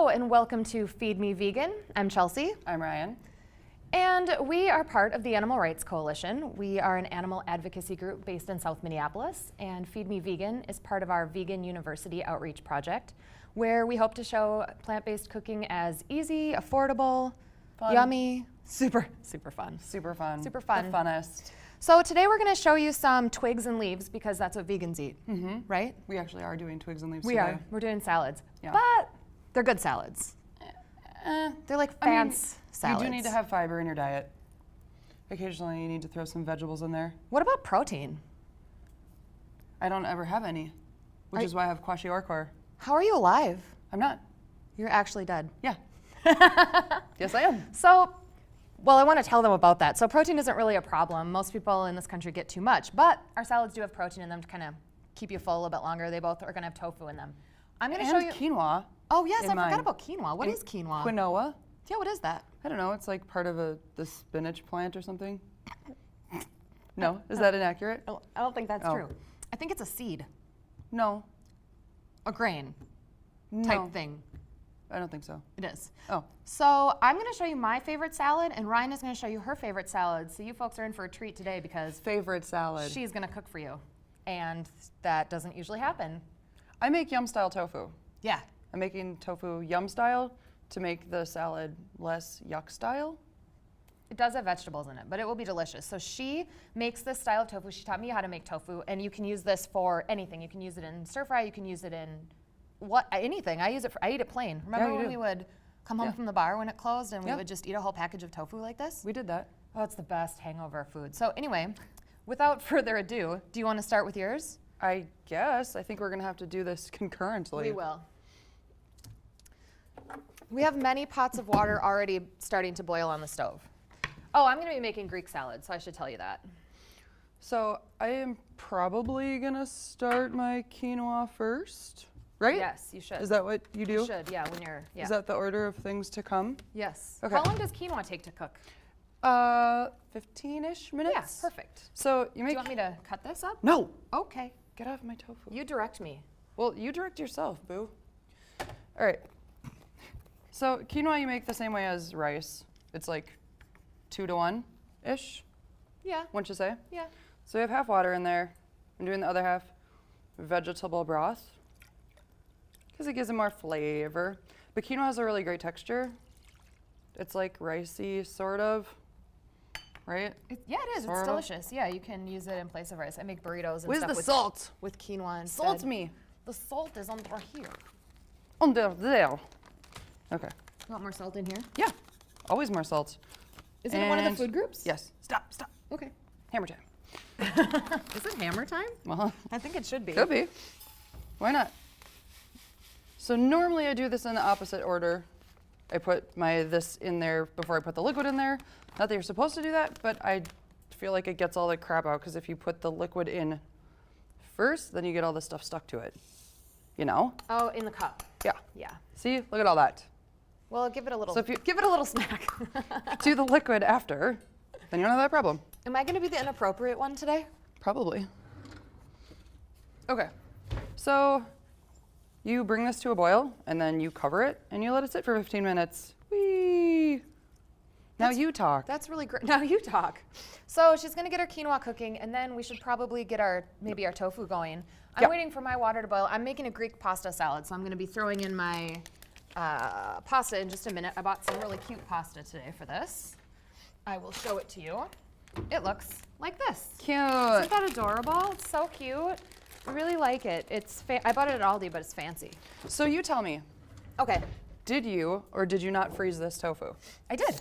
Hello and welcome to Feed Me Vegan. I'm Chelsea. I'm Ryan. And we are part of the Animal Rights Coalition. We are an animal advocacy group based in South Minneapolis, and Feed Me Vegan is part of our Vegan University Outreach Project, where we hope to show plant-based cooking as easy, affordable, yummy, super fun. Super fun. Super fun. The funnest. So today we're going to show you some twigs and leaves because that's what vegans eat, right? We actually are doing twigs and leaves We today. are. We're doing salads, Yeah. but they're good salads. They're like fancy salads. You do need to have fiber in your diet. Occasionally you need to throw some vegetables in there. What about protein? I don't ever have any, which is why I have kwashiorkor. How are you alive? I'm not. You're actually dead. Yeah. Yes, I am. So, well, I want to tell them about that. So protein isn't really a problem. Most people in this country get too much, but our salads do have protein in them to kind of keep you full a little bit longer. They both are going to have tofu in them. I'm going to show you quinoa. Oh yes, I in mine. forgot about quinoa. What is quinoa? Quinoa. Yeah, what is that? I don't know. It's like part of the spinach plant or something. No, is that inaccurate? I don't think that's Oh. true. I think it's a seed, No. a grain No. type thing. I don't think so. It is. Oh. So I'm going to show you my favorite salad, and Ryan is going to show you her favorite salad. So you folks are in for a treat today because Favorite salad. she's going to cook for you, and that doesn't usually happen. I make yum style tofu. Yeah. I'm making tofu yum style to make the salad less yuck style. It does have vegetables in it, but it will be delicious. So she makes this style of tofu. She taught me how to make tofu, and you can use this for anything. You can use it in stir fry. You can use it in anything. I use it I eat it plain. Remember you when do. we would come home from the bar when it closed and we Yeah. would just eat a whole package of tofu like this? We did that. Oh, it's the best hangover food. So anyway, without further ado, do you want to start with yours? I guess. I think we're going to have to do this concurrently. We will. We have many pots of water already starting to boil on the stove. Oh, I'm going to be making Greek salad, so I should tell you that. So I am probably going to start my quinoa first, right? Yes, you should. Is that what you do? You should, yeah, when you're, yeah. Is that the order of things to come? Yes. Okay. How long does quinoa take to cook? 15-ish minutes. Yeah, perfect. So you Do make... you want me to cut this up? No! Okay. Get off my tofu. You direct me. Well, you direct yourself, boo. All right. So quinoa you make the same way as rice. It's like 2 to 1-ish, Yeah, wouldn't you say? yeah. So we have half water in there. I'm doing the other half vegetable broth because it gives it more flavor. But quinoa has a really great texture. It's like ricey, sort of, right? Yeah, it is. Sort It's of. delicious. Yeah, you can use it in place of rice. I make burritos and Where's stuff the with salt? with quinoa instead. Salt me. The salt is under here. Under there. Okay. You want more salt in here? Yeah, always more salt. Is it in one of the And- food groups? Yes. Stop. Okay. Hammer time. Is it hammer time? Well, I think it should be. could be. Why not? So normally I do this in the opposite order. I put this in there before I put the liquid in there. Not that you're supposed to do that, but I feel like it gets all the crap out because if you put the liquid in first, then you get all the stuff stuck to it. You know? Oh, in the cup. Yeah. Yeah. See, look at all that. Well, give it a little. So if you- give it a little smack. Do the liquid after, then you don't have that problem. Am I going to be the inappropriate one today? Probably. Okay, so you bring this to a boil and then you cover it and you let it sit for 15 minutes. Whee! Now you talk. That's really great. Now you talk. So she's going to get her quinoa cooking, and then we should probably get maybe our tofu going. I'm Yep. waiting for my water to boil. I'm making a Greek pasta salad, so I'm going to be throwing in my pasta in just a minute. I bought some really cute pasta today for this. I will show it to you. It looks like this. Cute. Isn't that adorable? It's so cute. I really like it. I bought it at Aldi, but it's fancy. So you tell me, Okay, did you or did you not freeze this tofu? I did.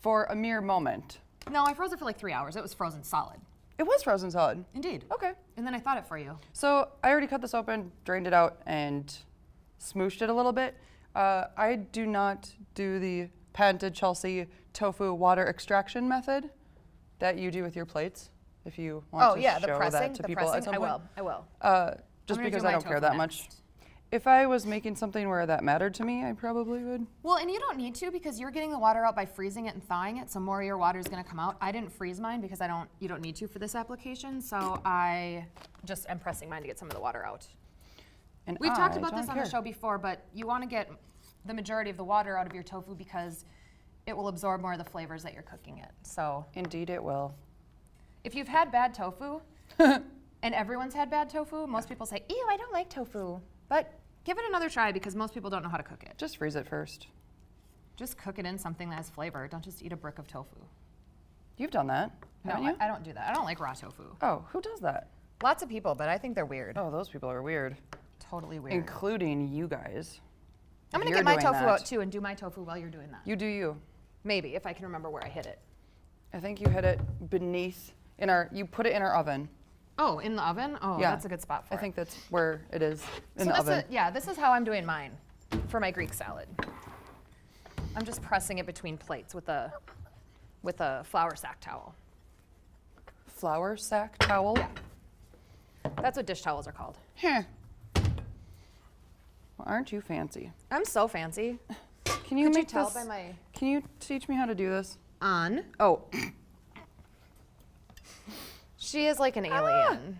For a mere moment. No, I froze it for like 3 hours. It was frozen solid. It was frozen solid. Indeed. Okay. And then I thawed it for you. So I already cut this open, drained it out, and smooshed it a little bit. I do not do the patented Chelsea tofu water extraction method that you do with your plates. If you want to the show pressing, that to the people pressing. at some point. I will. Just gonna because do I my don't care tofu that much. next. If I was making something where that mattered to me, I probably would. Well, and you don't need to because you're getting the water out by freezing it and thawing it, so more of your water is going to come out. I didn't freeze mine because you don't need to for this application, so I just am pressing mine to get some of the water out. And We've talked I about this don't on care. the show before, but you want to get the majority of the water out of your tofu because it will absorb more of the flavors that you're cooking it. So Indeed it will. if you've had bad tofu, and everyone's had bad tofu, most people say, ew, I don't like tofu. But give it another try because most people don't know how to cook it. Just freeze it first. Just cook it in something that has flavor. Don't just eat a brick of tofu. You've done that, haven't No, you? I don't do that. I don't like raw tofu. Oh, who does that? Lots of people, but I think they're weird. Oh, those people are weird. Totally weird. Including you guys. I'm gonna You're get my doing tofu that. out too and do my tofu while you're doing that. You do you. Maybe, if I can remember where I hid it. I think you hit it beneath, you put it in our oven. Oh, in the oven? Oh, Yeah. that's a good spot for I it. think that's where it is, in So the oven. this is how I'm doing mine for my Greek salad. I'm just pressing it between plates with a flour sack towel. Flour sack towel? Yeah. That's what dish towels are called. Huh. Well, aren't you fancy? I'm so fancy. Can you Could you make tell this? by my Can you teach me how to do this? on? Oh, She is like an alien.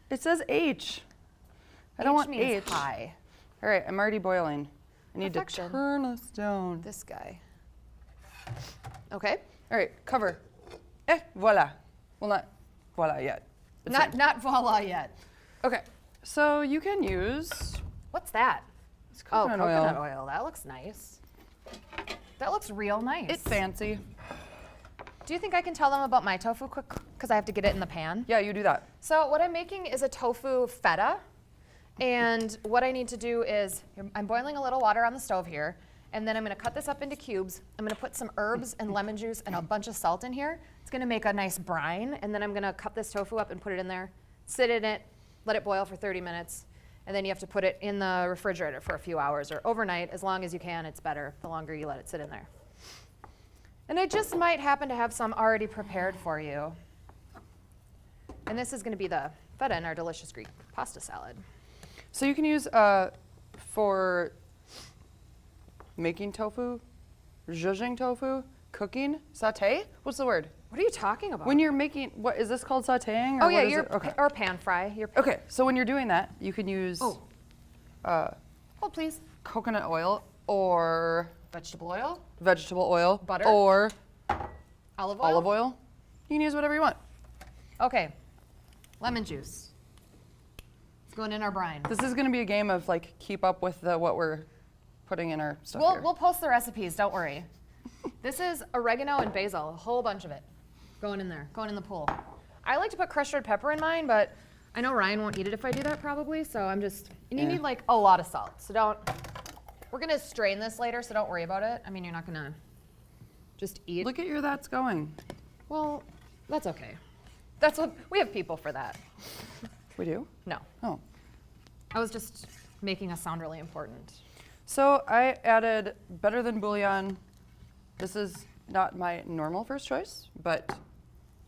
it says H. I don't want means H. high. All right, I'm already boiling. I need Perfection. to turn this down. This guy. Okay. All right, cover. Voila. Well, not voila yet. It's Not voila yet. okay, so you can use What's that? it's Oh, coconut coconut oil. oil. That looks nice. That looks real nice. It's fancy. Do you think I can tell them about my tofu quick? Because I have to get it in the pan. Yeah, you do that. So what I'm making is a tofu feta. And what I need to do is, I'm boiling a little water on the stove here. And then I'm going to cut this up into cubes. I'm going to put some herbs and lemon juice and a bunch of salt in here. It's going to make a nice brine. And then I'm going to cut this tofu up and put it in there, sit in it, let it boil for 30 minutes. And then you have to put it in the refrigerator for a few hours or overnight. As long as you can, it's better the longer you let it sit in there. And I just might happen to have some already prepared for you. And this is going to be the feta in our delicious Greek pasta salad. So you can use for making tofu, zhuzhing tofu, cooking, saute. What's the word? What are you talking about? When you're making, what is this called, sautéing? Or oh yeah, what is it? Okay. or pan fry. Okay, so when you're doing that, you can use Hold please. coconut oil or Vegetable oil, vegetable oil, Butter? or olive oil. olive oil. You can use whatever you want. Okay. Lemon juice. It's going in our brine. This is going to be a game of like keep up with what we're putting in our stuff here. We'll post the recipes. Don't worry. This is oregano and basil, a whole bunch of it, going in there, going in the pool. I like to put crushed red pepper in mine, but I know Ryan won't eat it if I do that probably. So I'm just, and you Yeah. need like a lot of salt. So don't. We're gonna strain this later, so don't worry about it. I mean, you're not gonna just eat. Look at your that's going. Well, that's okay. That's what we have people for that. We do? No, Oh. I was just making us sound really important. So I added better than bouillon. This is not my normal first choice, but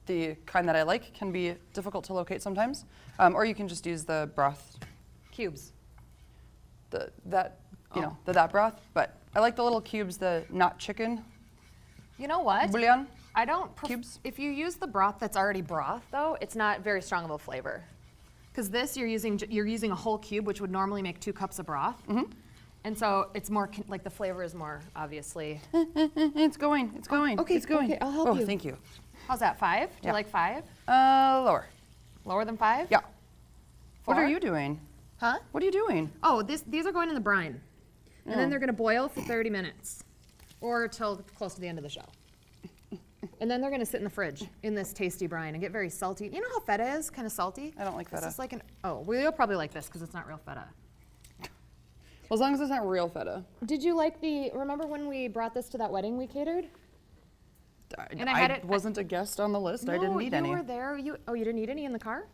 the kind that I like can be difficult to locate sometimes. Or you can just use the broth, Cubes. that broth. But I like the little cubes, the not chicken You know what? bouillon. I don't. Cubes? If you use the broth that's already broth, though, it's not very strong of a flavor. Because this, you're using a whole cube, which would normally make 2 cups of broth. Mm-hmm. And so it's more like the flavor is more obviously. It's going. It's going. okay, It's going. okay, I'll help oh, you. thank you. How's that? 5? Do Yeah. you like 5? Lower. Lower than 5? Yeah. 4? What are you doing? Huh? What are you doing? Oh, these are going in the brine, and Oh. then they're going to boil for 30 minutes, or till close to the end of the show. And then they're going to sit in the fridge in this tasty brine and get very salty. You know how feta is? Kind of salty? I don't like feta. It's just like well, you'll probably like this because it's not real feta. Well, as long as it's not real feta. Did you like remember when we brought this to that wedding we catered? And I I had it- wasn't a guest on the list. I didn't eat you any. were there. You didn't eat any in the car?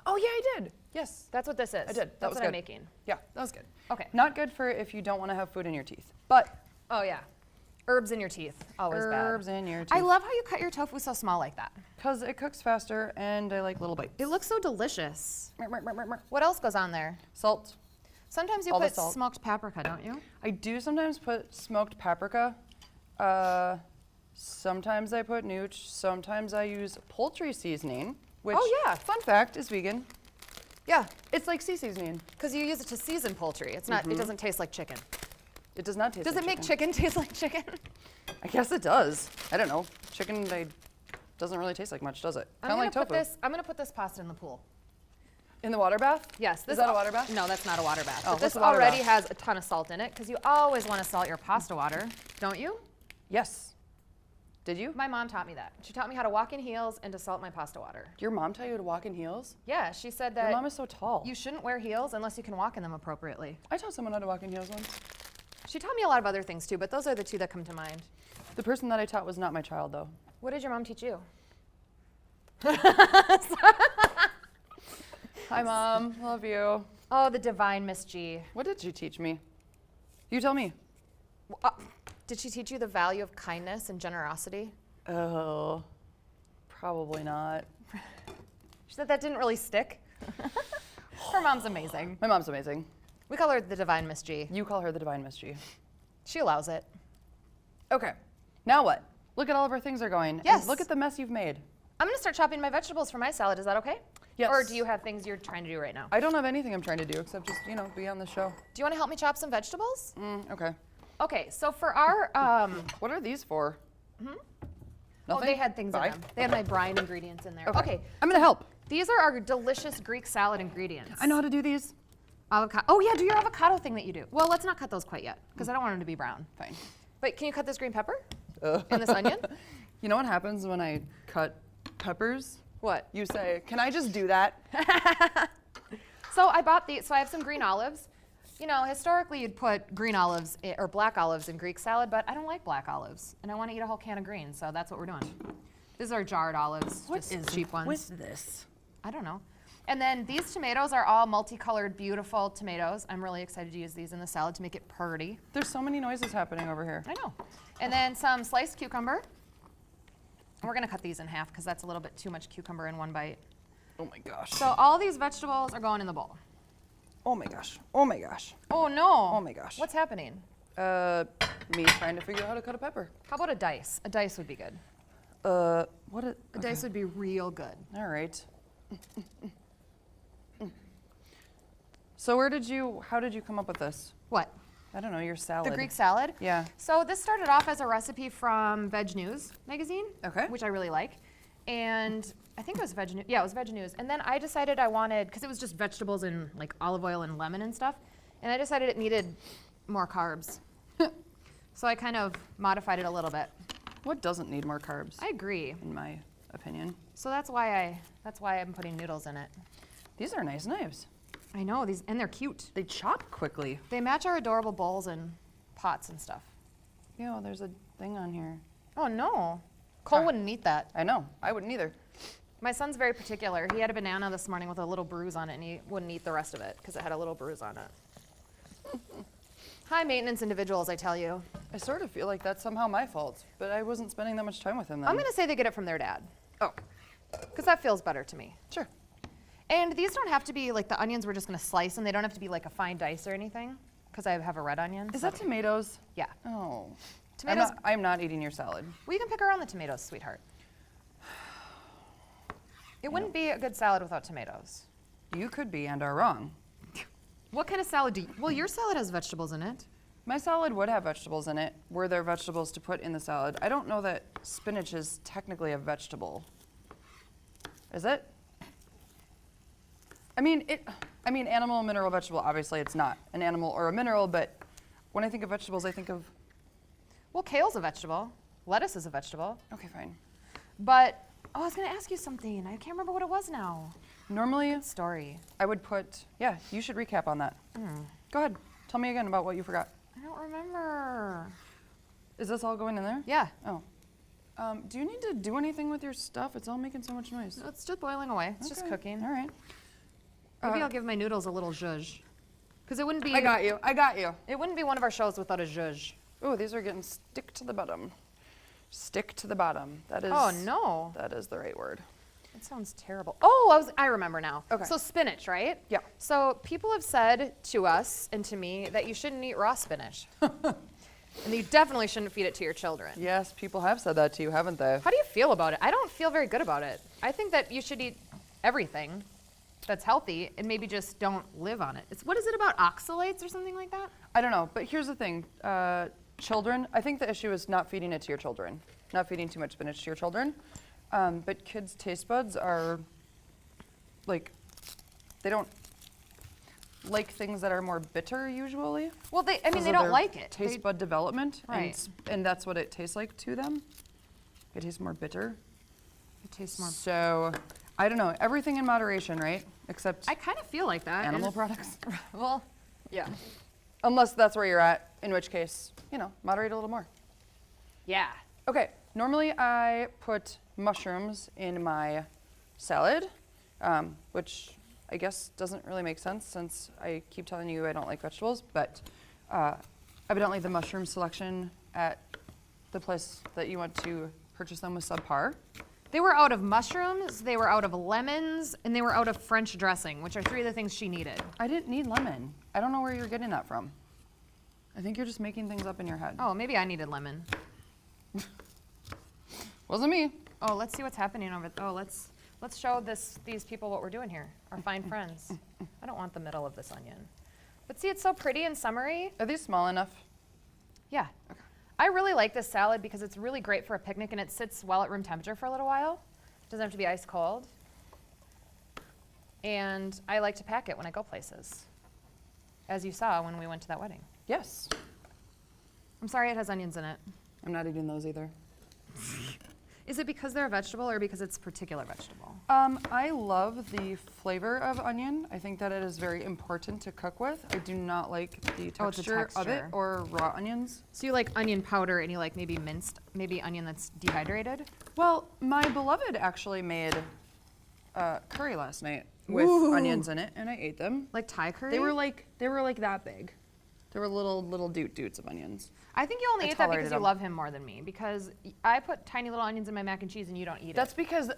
Oh yeah, I did. Yes. That's what this is. I did. That That's was what good. I'm making. Yeah, that was good. Okay. Not good for if you don't want to have food in your teeth. But Oh yeah. Herbs in your teeth. Always bad. herbs in your teeth. I love how you cut your tofu so small like that. Because it cooks faster and I like little bites. It looks so delicious. Mer, mer, mer, mer, mer. What else goes on there? Salt. Sometimes you All the put salt. smoked paprika, don't you? I do sometimes put smoked paprika. Sometimes I put nooch. Sometimes I use poultry seasoning, which, Oh, yeah. fun fact, is vegan. Yeah, It's like sea seasoning. because you use it to season poultry. It's not. It doesn't taste like chicken. It does not taste Does like it make chicken taste like chicken? I guess it does. I don't know. Chicken doesn't really taste like much, does it? Kind of like tofu. I'm gonna put this pasta in the pool. In the water bath? Yes. Is that a water bath? No, that's not a water bath. Oh, But this what's a water already bath? has a ton of salt in it because you always want to salt your pasta water, don't you? Yes. Did you? My mom taught me that. She taught me how to walk in heels and to salt my pasta water. Did your mom tell you to walk in heels? Yeah, she said Your that mom is so tall. you shouldn't wear heels unless you can walk in them appropriately. I taught someone how to walk in heels once. She taught me a lot of other things too, but those are the two that come to mind. The person that I taught was not my child, though. What did your mom teach you? Hi, Mom. Love you. Oh, the divine Miss G. What did she teach me? You tell me. Did she teach you the value of kindness and generosity? Oh, probably not. She said that didn't really stick. Her mom's amazing. My mom's amazing. We call her the divine Miss G. You call her the divine Miss G. She allows it. Okay. Now what? Look at all of our things are going. and Yes. Look at the mess you've made. I'm gonna start chopping my vegetables for my salad. Is that okay? Yes. Or do you have things you're trying to do right now? I don't have anything I'm trying to do except just, be on the show. Do you want to help me chop some vegetables? Okay. Okay, so for our, What are these for? oh, Nothing? they had things Bye. in them. They had my brine ingredients in there. Okay. I'm going to help. These are our delicious Greek salad ingredients. I know how to do these. Avocado. Oh yeah, do your avocado thing that you do. Well, let's not cut those quite yet because I don't want them to be brown. Fine. But can you cut this green pepper and this onion? You know what happens when I cut peppers? What? You say, can I just do that? So I bought these. So I have some green olives. Historically you'd put green olives or black olives in Greek salad, but I don't like black olives, and I want to eat a whole can of greens, so that's what we're doing. These are jarred olives, just cheap ones. What's this? I don't know. And then these tomatoes are all multicolored, beautiful tomatoes. I'm really excited to use these in the salad to make it pretty. There's so many noises happening over here. I know. And then some sliced cucumber. And we're gonna cut these in half because that's a little bit too much cucumber in one bite. Oh my gosh. So all these vegetables are going in the bowl. Oh my gosh. Oh my gosh. Oh no. Oh my gosh. What's happening? Me trying to figure out how to cut a pepper. How about a dice? A dice would be good. What? A dice would be real good. All right. So how did you come up with this? What? I don't know, your salad. The Greek salad? Yeah. So this started off as a recipe from Veg News magazine, Okay. which I really like. And I think it was Veg News. Yeah, it was Veg News. And then I decided I wanted, because it was just vegetables and like olive oil and lemon and stuff, and I decided it needed more carbs. So I kind of modified it a little bit. What doesn't need more carbs, I agree. in my opinion? So that's why I'm putting noodles in it. These are nice knives. I know, and they're cute. They chop quickly. They match our adorable bowls and pots and stuff. Yeah, there's a thing on here. Oh no, Cole wouldn't eat that. I know, I wouldn't either. My son's very particular. He had a banana this morning with a little bruise on it, and he wouldn't eat the rest of it because it had a little bruise on it. High maintenance individuals, I tell you. I sort of feel like that's somehow my fault, but I wasn't spending that much time with him then. I'm gonna say they get it from their dad, Oh, because that feels better to me. sure. And these don't have to be, like the onions we're just gonna slice, and they don't have to be like a fine dice or anything, because I have a red onion. Is so- that tomatoes? Yeah. Oh. Tomatoes, I'm not eating your salad. well, you can pick around the tomatoes, sweetheart. It wouldn't be a good salad without tomatoes. You could be and are wrong. What kind of salad do you, well, your salad has vegetables in it. My salad would have vegetables in it. Were there vegetables to put in the salad? I don't know that spinach is technically a vegetable. Is it? I mean, animal, mineral, vegetable, obviously it's not an animal or a mineral, but when I think of vegetables, I think of, Well, kale's a vegetable. Lettuce is a vegetable. okay, fine. But, oh, I was gonna ask you something. I can't remember what it was now. Normally, Story. I would put, yeah, you should recap on that. Go ahead, tell me again about what you forgot. I don't remember. Is this all going in there? Yeah, Oh. Do you need to do anything with your stuff? It's all making so much noise. it's just boiling away. It's just Okay, cooking. All right. Maybe I'll give my noodles a little zhuzh. Because it wouldn't be. I got you. I got you. It wouldn't be one of our shows without a zhuzh. Oh, these are getting stick to the bottom. Stick to the bottom. That is. Oh no, That is the right word. that sounds terrible. Oh, I remember now. Okay. So spinach, right? Yeah. So people have said to us and to me that you shouldn't eat raw spinach. And you definitely shouldn't feed it to your children. Yes, people have said that to you, haven't they? How do you feel about it? I don't feel very good about it. I think that you should eat everything. that's healthy and maybe just don't live on it. What is it about oxalates or something like that? I don't know, but here's the thing. Children, I think the issue is not feeding it to your children, not feeding too much spinach to your children. But kids' taste buds are like, they don't like things that are more bitter usually. Well, they Because they of don't their like it. Taste bud development, Right. and that's what it tastes like to them. It tastes more bitter. It tastes more. So, I don't know. Everything in moderation, right? Except I kind of feel like that. animal products. Well, yeah. Unless that's where you're at, in which case, moderate a little more. Yeah. Okay, normally I put mushrooms in my salad, which I guess doesn't really make sense since I keep telling you I don't like vegetables, but evidently the mushroom selection at the place that you went to purchase them was subpar. They were out of mushrooms, they were out of lemons, and they were out of French dressing, which are 3 of the things she needed. I didn't need lemon. I don't know where you're getting that from. I think you're just making things up in your head. Oh, maybe I needed lemon. Wasn't me. Oh, let's see what's happening over. Oh, let's show these people what we're doing here. Our fine friends. I don't want the middle of this onion. But see, it's so pretty and summery. Are these small enough? Yeah. I really like this salad because it's really great for a picnic and it sits well at room temperature for a little while. It doesn't have to be ice cold. And I like to pack it when I go places, as you saw when we went to that wedding. Yes. I'm sorry it has onions in it. I'm not eating those either. Is it because they're a vegetable or because it's a particular vegetable? I love the flavor of onion. I think that it is very important to cook with. I do not like the texture of it texture. or raw onions. So you like onion powder and you like maybe minced, maybe onion that's dehydrated? Well, my beloved actually made curry last night with Ooh. onions in it, and I ate them. Like Thai curry? They were like that big. They were little doots of onions. I think you only I ate that tolerated because you them. love him more than me, because I put tiny little onions in my mac and cheese and you don't eat That's it. because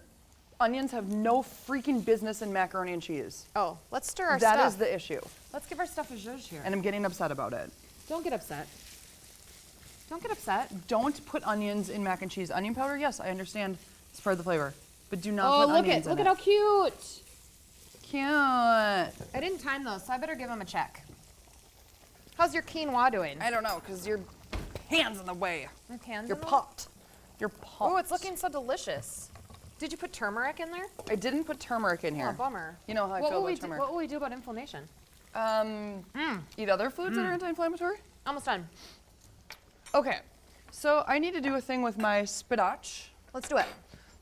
onions have no freaking business in macaroni and cheese. Oh, let's stir our That stuff. is the issue, Let's give our stuff a zhuzh here. and I'm getting upset about it. Don't get upset. Don't get upset. Don't put onions in mac and cheese. Onion powder, yes, I understand it's part of the flavor, but do not Oh, put onions in look it. at how cute. Cute. I didn't time those, so I better give him a check. How's your quinoa doing? I don't know, because your hand's in the way. Okay, You're popped. You're popped. Oh, it's looking so delicious. Did you put turmeric in there? I didn't put turmeric in Oh, here. bummer. You know how I What feel will about we do? turmeric. What will we do about inflammation? Eat other foods that are anti-inflammatory? Almost done. Okay, so I need to do a thing with my spinach Let's do it.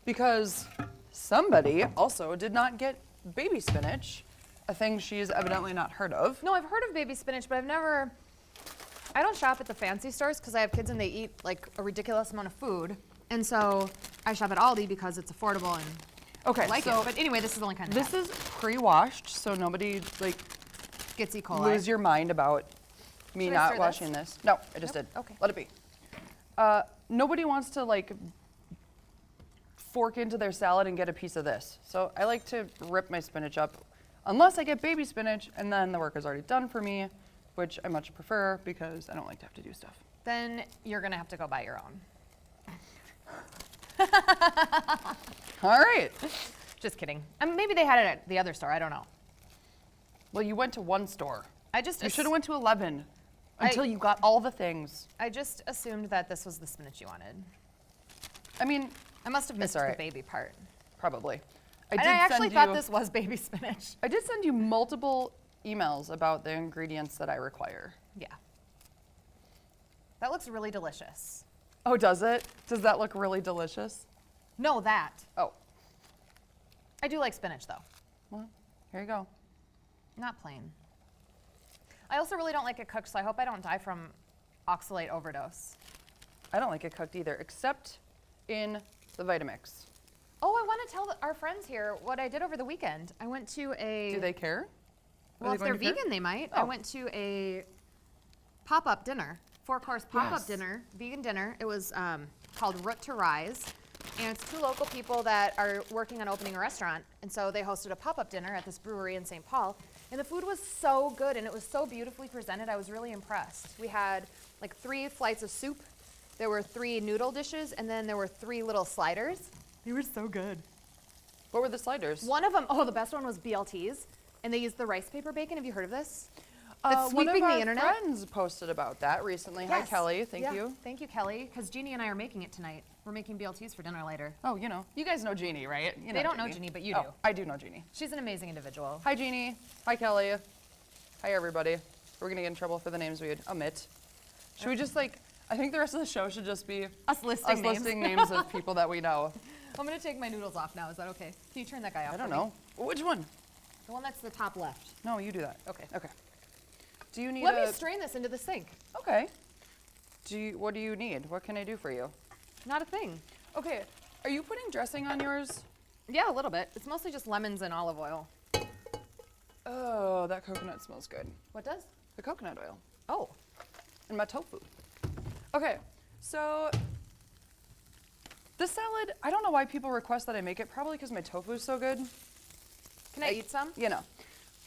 because somebody also did not get baby spinach, a thing she's evidently not heard of. No, I've heard of baby spinach, but I don't shop at the fancy stores because I have kids and they eat like a ridiculous amount of food. And so I shop at Aldi because it's affordable and Okay, I like so it. But anyway, this is the only kind of this is pre-washed, so nobody gets E. coli. lose your mind about me Should I not stir this? washing this. No, I just Nope. did. Okay. Let it be. Nobody wants to fork into their salad and get a piece of this. So I like to rip my spinach up, unless I get baby spinach, and then the work is already done for me, which I much prefer because I don't like to have to do stuff. Then you're gonna have to go buy your own. All right. Just kidding. Maybe they had it at the other store. I don't know. Well, you went to one store. You You should have went to 11 until you got all the things. I just assumed that this was the spinach you wanted. I mean, I must have missed all the right. baby part. probably. I actually thought this was baby spinach. I did send you multiple emails about the ingredients that I require. Yeah. That looks really delicious. Oh, does it? Does that look really delicious? No, that. Oh, I do like spinach though. well, here you go. Not plain. I also really don't like it cooked, so I hope I don't die from oxalate overdose. I don't like it cooked either, except in the Vitamix. Oh, I want to tell our friends here what I did over the weekend. I went to a... Do they care? Well, Are if they they're going to care? vegan, they might. I Oh. went to a pop-up dinner, 4-course pop-up Yes. dinner, vegan dinner. It was called Root to Rise, and it's 2 local people that are working on opening a restaurant, and so they hosted a pop-up dinner at this brewery in St. Paul, and the food was so good, and it was so beautifully presented. I was really impressed. We had like 3 flights of soup, there were 3 noodle dishes, and then there were 3 little sliders. They were so good. What were the sliders? One of them, the best one was BLTs, and they used the rice paper bacon. Have you heard of this? That's One of sweeping our the internet. friends posted about that recently. Hi, Yes. Kelly. Thank Yeah. you. Thank you, Kelly. Because Jeannie and I are making it tonight. We're making BLTs for dinner later. Oh, you know. You guys know Jeannie, right? You They don't know Jeannie, but you do. I do know Jeannie. She's an amazing individual. Hi, Jeannie. Hi, Kelly. Hi, everybody. We're going to get in trouble for the names we'd omit. Should we just, like, I think the rest of the show should just be Us listing names. listing names of people that we know. I'm going to take my noodles off now. Is that okay? Can you turn that guy off? I don't for me? know. Which one? The one that's the top left. No, you do that. Okay. Okay. Do you need Let me strain this into the sink. Okay. What do you need? What can I do for you? Not a thing. Okay. Are you putting dressing on yours? Yeah, a little bit. It's mostly just lemons and olive oil. Oh, that coconut smells good. What does? The coconut oil. Oh. And my tofu. Okay, so this salad, I don't know why people request that I make it. Probably because my tofu is so good. Can I eat some? You know.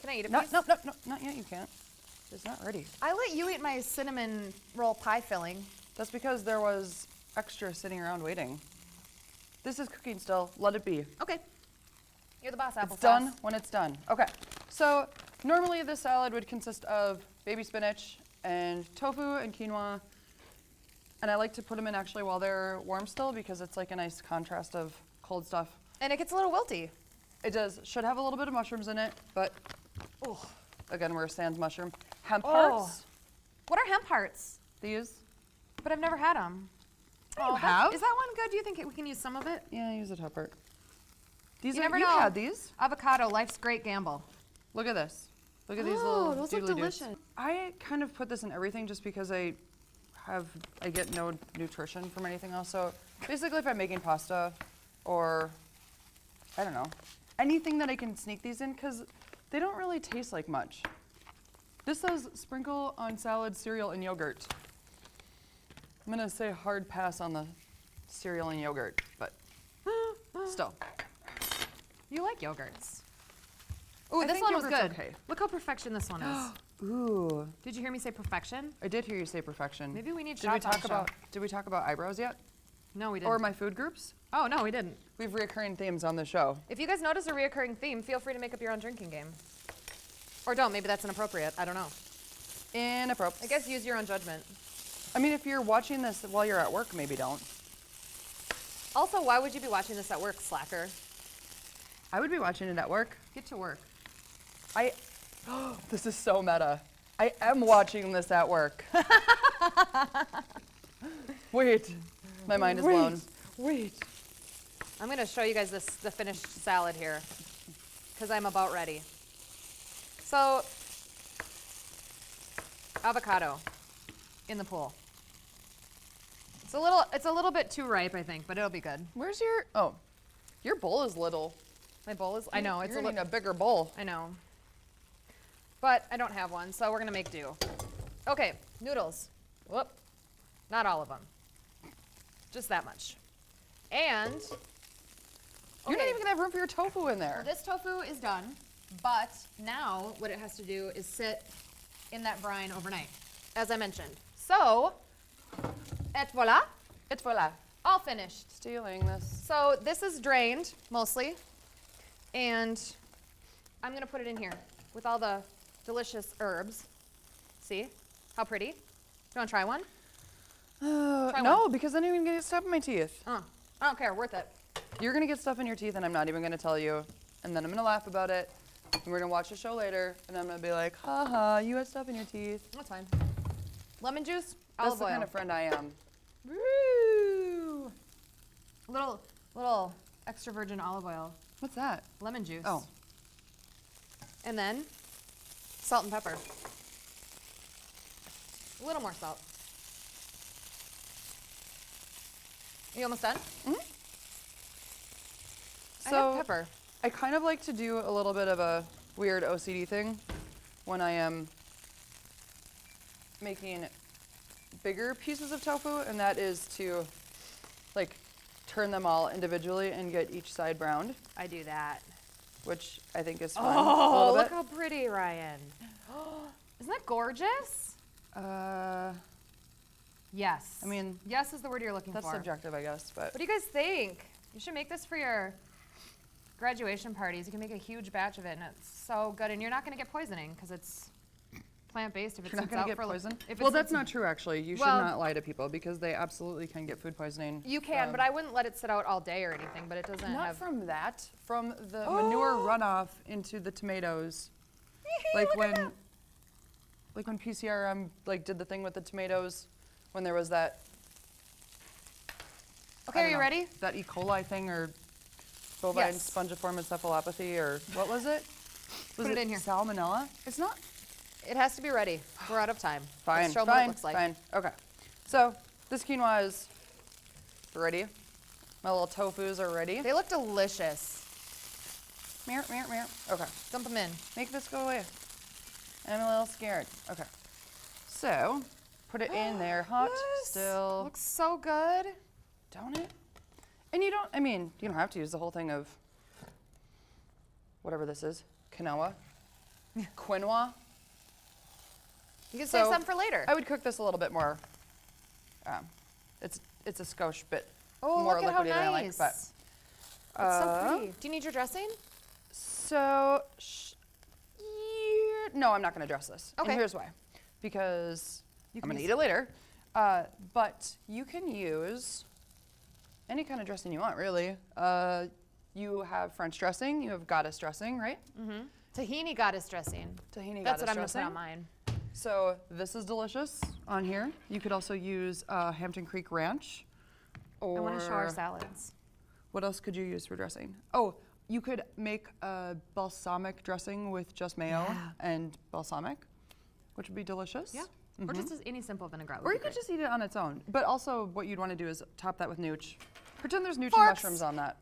Can I eat a No, piece? no, not yet. You can't. It's not ready. I let you eat my cinnamon roll pie filling. That's because there was extra sitting around waiting. This is cooking still. Let it be. Okay. You're the boss, applesauce. It's done when it's done. Okay, so normally this salad would consist of baby spinach and tofu and quinoa. And I like to put them in actually while they're warm still because it's like a nice contrast of cold stuff. And it gets a little wilty. It does. Should have a little bit of mushrooms in it, but again, we're sans mushroom. Hemp hearts. What are hemp hearts? These. But I've never had them. You have? Is that one good? Do you think we can use some of it? Yeah, use a top part. These You are, never you've know. had these. Avocado, life's great gamble. Look at this. Look at these Oh, little those look doodly dudes. delicious. I kind of put this in everything just because I get no nutrition from anything else. So basically if I'm making pasta or, I don't know, anything that I can sneak these in because they don't really taste like much. This says sprinkle on salad, cereal, and yogurt. I'm gonna say hard pass on the cereal and yogurt, but still. You like yogurts. Ooh, I this think one was yogurt's good. okay. Look how perfection this one is. Ooh, Did you hear me say perfection? I did hear you say perfection. Maybe we need Did we shots on talk the show. about? Did we talk about eyebrows yet? No, we didn't. Or my food groups? Oh, no, we didn't. We have recurring themes on the show. If you guys notice a reoccurring theme, feel free to make up your own drinking game. Or don't. Maybe that's inappropriate. I don't know. Inappropriate. I guess use your own judgment. I mean, if you're watching this while you're at work, maybe don't. Also, why would you be watching this at work, slacker? I would be watching it at work. Get to work. This is so meta. I am watching this at work. Wait, my mind is blown. Wait. I'm going to show you guys the finished salad here because I'm about ready. So, avocado in the pool. It's a little bit too ripe, I think, but it'll be good. Where's your bowl is little. My bowl is, I know, it's You're a gonna little, need a bigger bowl. I know. But I don't have one, so we're going to make do. Okay, noodles. Whoop. Not all of them. Just that much. And You're not okay. even gonna have room for your tofu in there. This tofu is done, but now what it has to do is sit in that brine overnight, as I mentioned. So, et voila, It's voila. all finished. Stealing this. So this is drained, mostly, and I'm gonna put it in here with all the delicious herbs. See, how pretty? You wanna try one? Try No, one. because then you're gonna get stuff in my teeth. I don't care, worth it. You're gonna get stuff in your teeth and I'm not even gonna tell you. And then I'm gonna laugh about it. And we're gonna watch the show later and I'm gonna be like, haha, you had stuff in your teeth. That's fine. Lemon juice, That's olive the oil. kind of friend I am. Woo! Little extra virgin olive oil, What's that? lemon juice. Oh. And then salt and pepper. A little more salt. Are you almost done? Mm-hmm. I So have pepper. I kind of like to do a little bit of a weird OCD thing when I am making bigger pieces of tofu, and that is to like turn them all individually and get each side browned, I do that. which I think is fun. Oh, a little look bit. how pretty, Ryan. Isn't that gorgeous? Yes. I mean, yes is the word you're looking that's for. subjective, I guess, but What do you guys think? You should make this for your graduation parties. You can make a huge batch of it, and it's so good. And you're not going to get poisoning because it's plant-based. If it's You're not going to get poisoned? If Well, it that's sits- not true, actually. You should Well- not lie to people because they absolutely can get food poisoning. You can, but I wouldn't let it sit out all day or anything. But it doesn't Not have. from that, from the manure runoff into the tomatoes. Like Look at when PCRM did the thing with the tomatoes, when there was that. Okay, I are don't you know, ready? That E. coli thing or bovine Yes. spongiform encephalopathy or what was it? Was Put it in here. Salmonella? It's not. It has to be ready. We're out of time. Fine, Let's show 'em what it fine, looks like. fine. Okay. So this quinoa is ready. My little tofus are ready. They look delicious. Meow, meow, meow. Okay. Dump them in. Make this go away. I'm a little scared. Okay. So put it in there hot Yes. still. Looks so good. Don't it? And you don't have to use the whole thing of whatever this is. Quinoa. Quinoa. You can save So, some for later. I would cook this a little bit more. It's a skosh bit Oh, more look at how liquidy than I like, nice. but It's so pretty. Do you need your dressing? so no, I'm not going to dress this. Okay. And here's why. Because You I'm can going to use- eat it later. But you can use any kind of dressing you want, really. You have French dressing. You have goddess dressing, right? Tahini goddess dressing. Tahini That's what goddess I'm going to dressing. put on mine. So this is delicious on here. You could also use Hampton Creek Ranch. Or I want to show our salads. what else could you use for dressing? Oh, you could make a balsamic dressing with just mayo Yeah. and balsamic, which would be delicious. Yeah. Or just any simple vinaigrette. would Or be you could great. just eat it on its own. But also what you'd want to do is top that with nooch. Pretend there's nooch and Forks. mushrooms on that.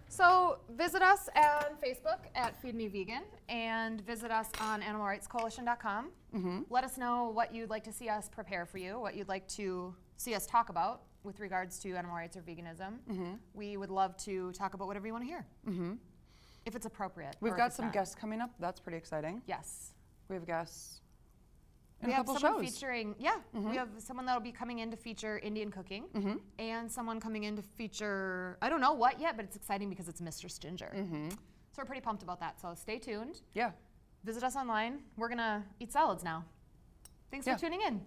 So visit us on Facebook at Feed Me Vegan and visit us on animalrightscoalition.com. Let us know what you'd like to see us prepare for you, what you'd like to see us talk about with regards to animal rights or veganism. We would love to talk about whatever you want to hear, if it's appropriate. We've or if got it's some not. guests coming up. That's pretty exciting. Yes. We have guests in We a have couple someone shows. featuring, we have someone that'll be coming in to feature Indian cooking, and someone coming in to feature, I don't know what yet, but it's exciting because it's Mr. Stinger. So we're pretty pumped about that. So stay tuned. Yeah. Visit us online. We're gonna eat salads now. Thanks Yeah. for tuning in.